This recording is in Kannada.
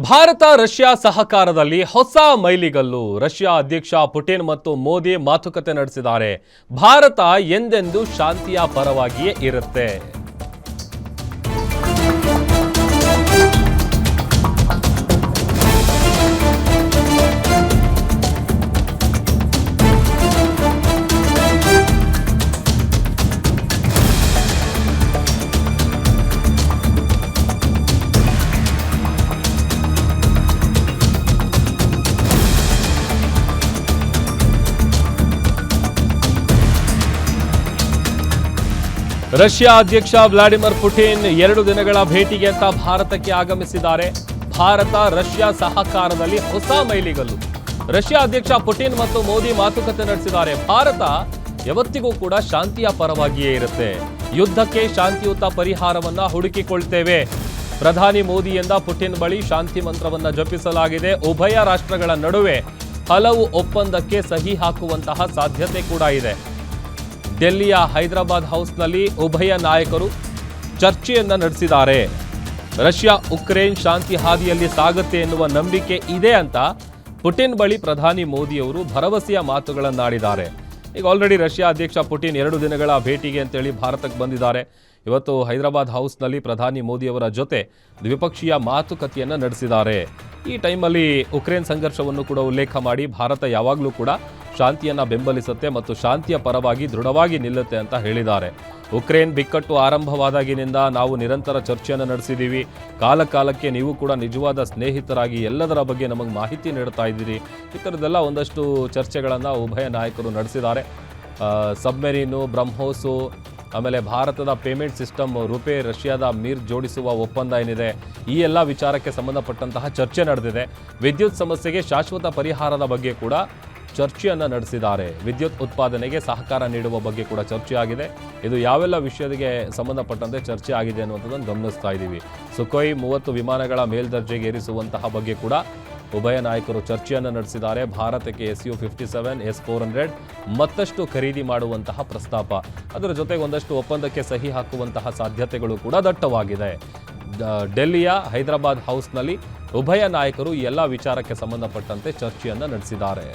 ಭಾರತ ರಷ್ಯಾ ಸಹಕಾರದಲ್ಲಿ ಹೊಸ ಮೈಲಿಗಲ್ಲು. ರಷ್ಯಾ ಅಧ್ಯಕ್ಷ ಪುಟಿನ್ ಮತ್ತು ಮೋದಿ ಮಾತುಕತೆ ನಡೆಸಿದ್ದಾರೆ. ಭಾರತ ಎಂದೆಂದೂ ಶಾಂತಿಯ ಪರವಾಗಿಯೇ ಇರುತ್ತೆ. ರಷ್ಯಾ ಅಧ್ಯಕ್ಷ ವ್ಲಾಡಿಮಿರ್ ಪುಟಿನ್ 2 ದಿನಗಳ ಭೇಟಿಗೆ ಅಂತ ಭಾರತಕ್ಕೆ ಆಗಮಿಸಿದ್ದಾರೆ. ಭಾರತ ರಷ್ಯಾ ಸಹಕಾರದಲ್ಲಿ ಹೊಸ ಮೈಲಿಗಲ್ಲು. ರಷ್ಯಾ ಅಧ್ಯಕ್ಷ ಪುಟಿನ್ ಮತ್ತು ಮೋದಿ ಮಾತುಕತೆ ನಡೆಸಿದ್ದಾರೆ. ಭಾರತ ಯಾವತ್ತಿಗೂ ಕೂಡ ಶಾಂತಿಯ ಪರವಾಗಿಯೇ ಇರುತ್ತೆ. ಯುದ್ಧಕ್ಕೆ ಶಾಂತಿಯುತ ಪರಿಹಾರವನ್ನ ಹುಡುಕಿಕೊಳ್ತೇವೆ. ಪ್ರಧಾನಿ ಮೋದಿಯಿಂದ ಪುಟಿನ್ ಬಳಿ ಶಾಂತಿ ಮಂತ್ರವನ್ನ ಜಪಿಸಲಾಗಿದೆ. ಉಭಯ ರಾಷ್ಟ್ರಗಳ ನಡುವೆ ಹಲವು ಒಪ್ಪಂದಕ್ಕೆ ಸಹಿ ಹಾಕುವಂತಹ ಸಾಧ್ಯತೆ ಕೂಡ ಇದೆ. ಡೆಲ್ಲಿಯ ಹೈದರಾಬಾದ್ ಹೌಸ್ನಲ್ಲಿ ಉಭಯ ನಾಯಕರು ಚರ್ಚೆಯನ್ನ ನಡೆಸಿದ್ದಾರೆ. ರಷ್ಯಾ ಉಕ್ರೇನ್ ಶಾಂತಿ ಹಾದಿಯಲ್ಲಿ ಸಾಗುತ್ತೆ ಎನ್ನುವ ನಂಬಿಕೆ ಇದೆ ಅಂತ ಪುಟಿನ್ ಬಳಿ ಪ್ರಧಾನಿ ಮೋದಿಯವರು ಭರವಸೆಯ ಮಾತುಗಳನ್ನಾಡಿದ್ದಾರೆ. ಈಗ ಆಲ್ರೆಡಿ ರಷ್ಯಾ ಅಧ್ಯಕ್ಷ ಪುಟಿನ್ 2 ದಿನಗಳ ಭೇಟಿಗೆ ಅಂತೇಳಿ ಭಾರತಕ್ಕೆ ಬಂದಿದ್ದಾರೆ. ಇವತ್ತು ಹೈದರಾಬಾದ್ ಹೌಸ್ನಲ್ಲಿ ಪ್ರಧಾನಿ ಮೋದಿಯವರ ಜೊತೆ ದ್ವಿಪಕ್ಷೀಯ ಮಾತುಕತೆಯನ್ನು ನಡೆಸಿದ್ದಾರೆ. ಈ ಟೈಮಲ್ಲಿ ಉಕ್ರೇನ್ ಸಂಘರ್ಷವನ್ನು ಕೂಡ ಉಲ್ಲೇಖ ಮಾಡಿ ಭಾರತ ಯಾವಾಗಲೂ ಕೂಡ ಶಾಂತಿಯನ್ನು ಬೆಂಬಲಿಸುತ್ತೆ ಮತ್ತು ಶಾಂತಿಯ ಪರವಾಗಿ ದೃಢವಾಗಿ ನಿಲ್ಲುತ್ತೆ ಅಂತ ಹೇಳಿದ್ದಾರೆ. ಉಕ್ರೇನ್ ಬಿಕ್ಕಟ್ಟು ಆರಂಭವಾದಾಗಿನಿಂದ ನಾವು ನಿರಂತರ ಚರ್ಚೆಯನ್ನು ನಡೆಸಿದ್ದೀವಿ. ಕಾಲಕ್ಕೆ ನೀವು ಕೂಡ ನಿಜವಾದ ಸ್ನೇಹಿತರಾಗಿ ಎಲ್ಲದರ ಬಗ್ಗೆ ನಮಗೆ ಮಾಹಿತಿ ನೀಡ್ತಾ ಇದ್ದೀರಿ. ಈ ಥರದ್ದೆಲ್ಲ ಒಂದಷ್ಟು ಚರ್ಚೆಗಳನ್ನು ಉಭಯ ನಾಯಕರು ನಡೆಸಿದ್ದಾರೆ. ಸಬ್ಮೆರೀನು, ಬ್ರಹ್ಮೋಸು, ಆಮೇಲೆ ಭಾರತದ ಪೇಮೆಂಟ್ ಸಿಸ್ಟಮ್ ರುಪೇ, ರಷ್ಯಾದ ಮೀರ್ ಜೋಡಿಸುವ ಒಪ್ಪಂದ ಏನಿದೆ, ಈ ಎಲ್ಲ ವಿಚಾರಕ್ಕೆ ಸಂಬಂಧಪಟ್ಟಂತಹ ಚರ್ಚೆ ನಡೆದಿದೆ. ವಿದ್ಯುತ್ ಸಮಸ್ಯೆಗೆ ಶಾಶ್ವತ ಪರಿಹಾರದ ಬಗ್ಗೆ ಕೂಡ ಚರ್ಚೆಯನ್ನು ನಡೆಸಿದ್ದಾರೆ. ವಿದ್ಯುತ್ ಉತ್ಪಾದನೆಗೆ ಸಹಕಾರ ನೀಡುವ ಬಗ್ಗೆ ಕೂಡ ಚರ್ಚೆ ಆಗಿದೆ. ಇದು ಯಾವೆಲ್ಲ ವಿಷಯಕ್ಕೆ ಸಂಬಂಧಪಟ್ಟಂತೆ ಚರ್ಚೆ ಆಗಿದೆ ಅನ್ನುವಂಥದ್ದನ್ನು ಗಮನಿಸ್ತಾ ಇದ್ದೀವಿ. ಸುಖೋಯ್ 30 ವಿಮಾನಗಳ ಮೇಲ್ದರ್ಜೆಗೆ ಏರಿಸುವಂತಹ ಬಗ್ಗೆ ಕೂಡ ಉಭಯ ನಾಯಕರು ಚರ್ಚೆಯನ್ನು ನಡೆಸಿದ್ದಾರೆ. ಭಾರತಕ್ಕೆ Su-57, S-400 ಮತ್ತಷ್ಟು ಖರೀದಿ ಮಾಡುವಂತಹ ಪ್ರಸ್ತಾಪ, ಅದರ ಜೊತೆಗೆ ಒಂದಷ್ಟು ಒಪ್ಪಂದಕ್ಕೆ ಸಹಿ ಹಾಕುವಂತಹ ಸಾಧ್ಯತೆಗಳು ಕೂಡ ದಟ್ಟವಾಗಿದೆ. ಡೆಲ್ಲಿಯ ಹೈದರಾಬಾದ್ ಹೌಸ್ನಲ್ಲಿ ಉಭಯ ನಾಯಕರು ಈ ಎಲ್ಲ ವಿಚಾರಕ್ಕೆ ಸಂಬಂಧಪಟ್ಟಂತೆ ಚರ್ಚೆಯನ್ನು ನಡೆಸಿದ್ದಾರೆ.